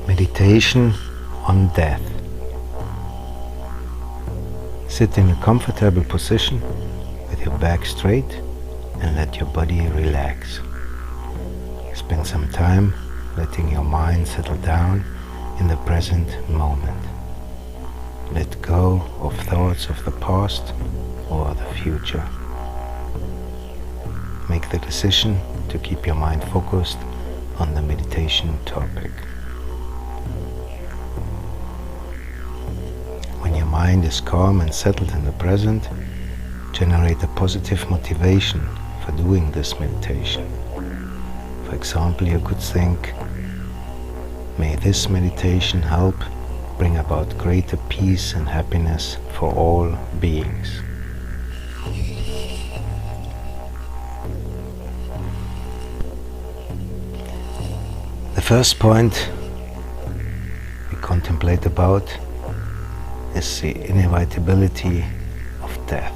Meditation on death. Sit in a comfortable position with your back straight and let your body relax. Spend some time letting your mind settle down in the present moment. Let go of thoughts of the past or the future. Make the decision to keep your mind focused on the meditation topic. When your mind is calm and settled in the present, generate a positive motivation for doing this meditation. For example, you could think, may this meditation help bring about greater peace and happiness for all beings. The first point we contemplate about is the inevitability of death.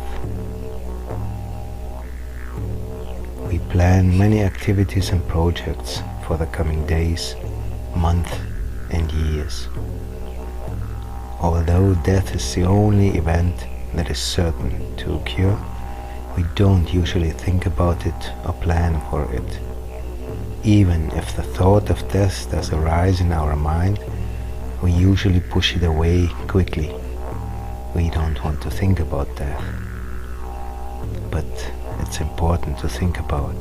We plan many activities and projects for the coming days, months and years. Although death is the only event that is certain to occur, we don't usually think about it or plan for it. Even if the thought of death does arise in our mind, we usually push it away quickly. We don't want to think about death. But it's important to think about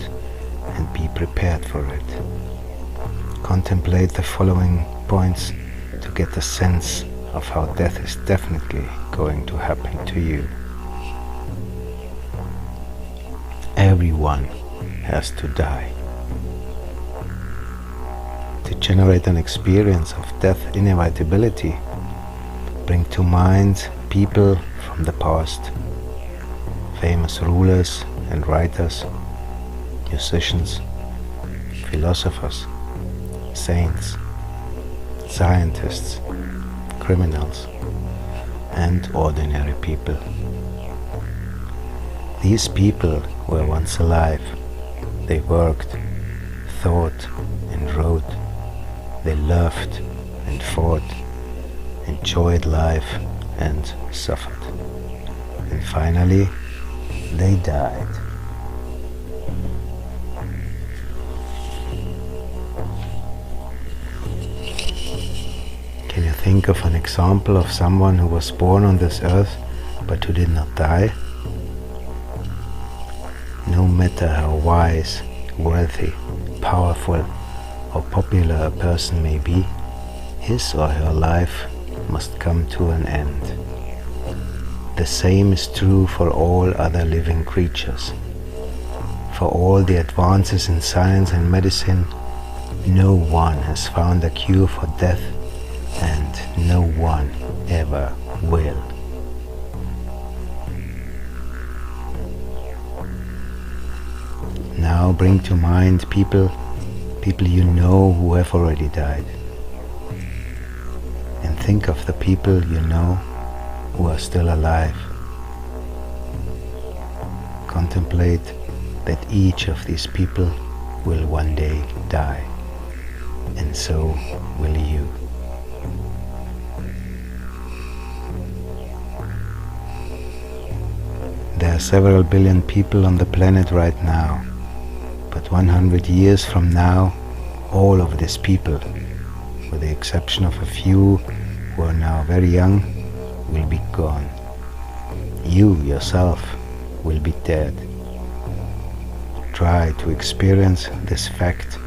and be prepared for it. Contemplate the following points to get a sense of how death is definitely going to happen to you. Everyone has to die. To generate an experience of death inevitability, bring to mind people from the past, famous rulers and writers, musicians, philosophers, saints, scientists, criminals, and ordinary people. These people were once alive. They worked, thought, and wrote. They loved and fought, enjoyed life and suffered. And finally, they died. Can you think of an example of someone who was born on this earth but who did not die? No matter how wise, wealthy, powerful, or popular a person may be, his or her life must come to an end. The same is true for all other living creatures. For all the advances in science and medicine, no one has found a cure for death, and no one ever will. Now bring to mind people you know who have already died. And think of the people you know who are still alive. Contemplate that each of these people will one day die, and so will you. There are several billion people on the planet right now. But 100 years from now, all of these people, with the exception of a few who are now very young, will be gone. You yourself will be dead. Try to experience this fact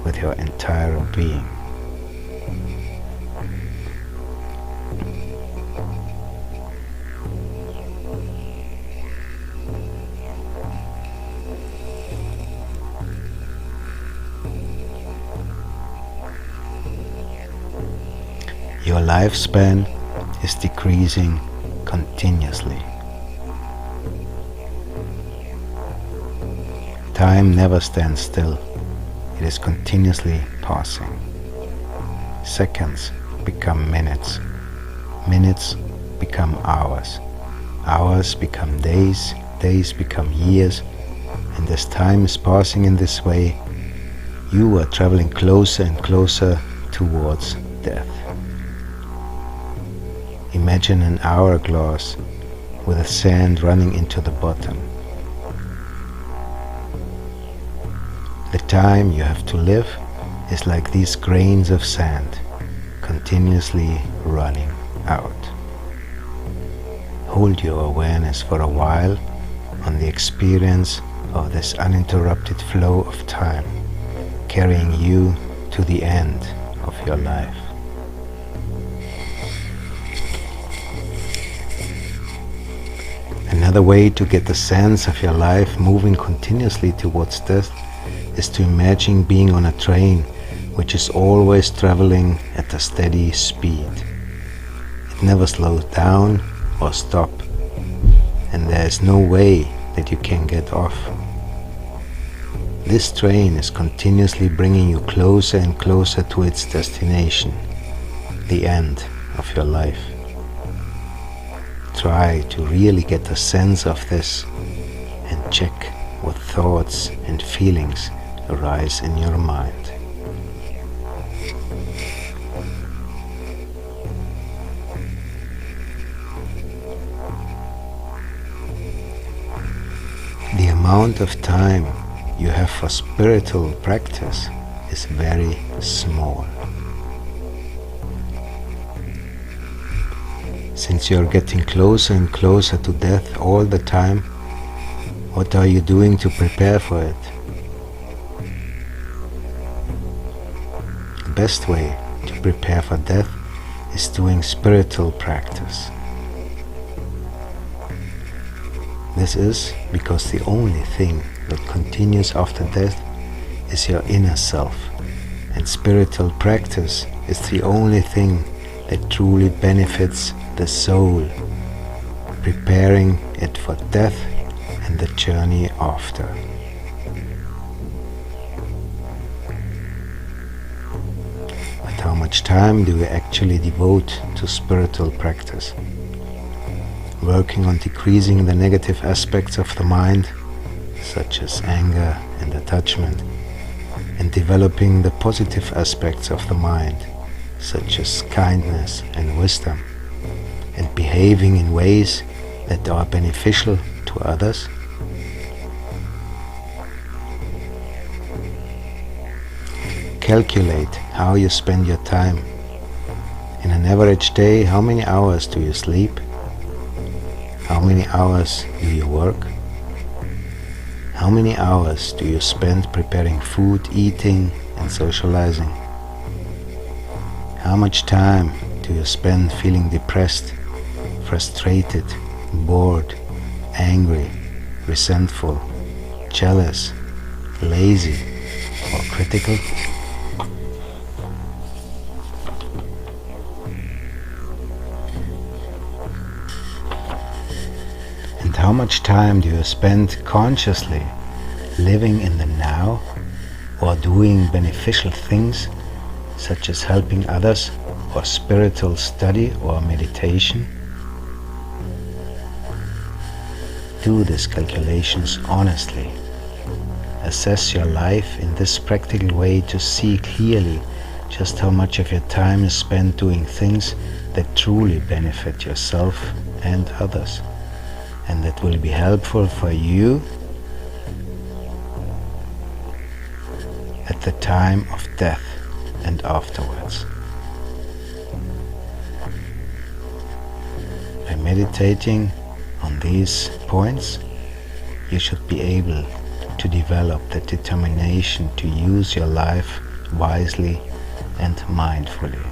with your entire being. Your lifespan is decreasing continuously. Time never stands still. It is continuously passing. Seconds become minutes. Minutes become hours. Hours become days. Days become years. And as time is passing in this way, you are traveling closer and closer towards death. Imagine an hourglass with the sand running into the bottom. The time you have to live is like these grains of sand, continuously running out. Hold your awareness for a while on the experience of this uninterrupted flow of time, carrying you to the end of your life. Another way to get the sense of your life moving continuously towards death is to imagine being on a train which is always traveling at a steady speed. It never slows down or stops, and there is no way that you can get off. This train is continuously bringing you closer and closer to its destination, the end of your life. Try to really get a sense of this and check what thoughts and feelings arise in your mind. The amount of time you have for spiritual practice is very small. Since you're getting closer and closer to death all the time, what are you doing to prepare for it? The best way to prepare for death is doing spiritual practice. This is because the only thing that continues after death is your inner self, and spiritual practice is the only thing that truly benefits the soul, preparing it for death and the journey after. But how much time do we actually devote to spiritual practice? Working on decreasing the negative aspects of the mind, such as anger and attachment, and developing the positive aspects of the mind, such as kindness and wisdom, and behaving in ways that are beneficial to others? Calculate how you spend your time. In an average day, how many hours do you sleep? How many hours do you work? How many hours do you spend preparing food, eating, and socializing? How much time do you spend feeling depressed, frustrated, bored, angry, resentful, jealous, lazy, or critical? And how much time do you spend consciously living in the now or doing beneficial things such as helping others or spiritual study or meditation? Do these calculations honestly. Assess your life in this practical way to see clearly just how much of your time is spent doing things that truly benefit yourself and others, and that will be helpful for you at the time of death and afterwards. By meditating on these points, you should be able to develop the determination to use your life wisely and mindfully.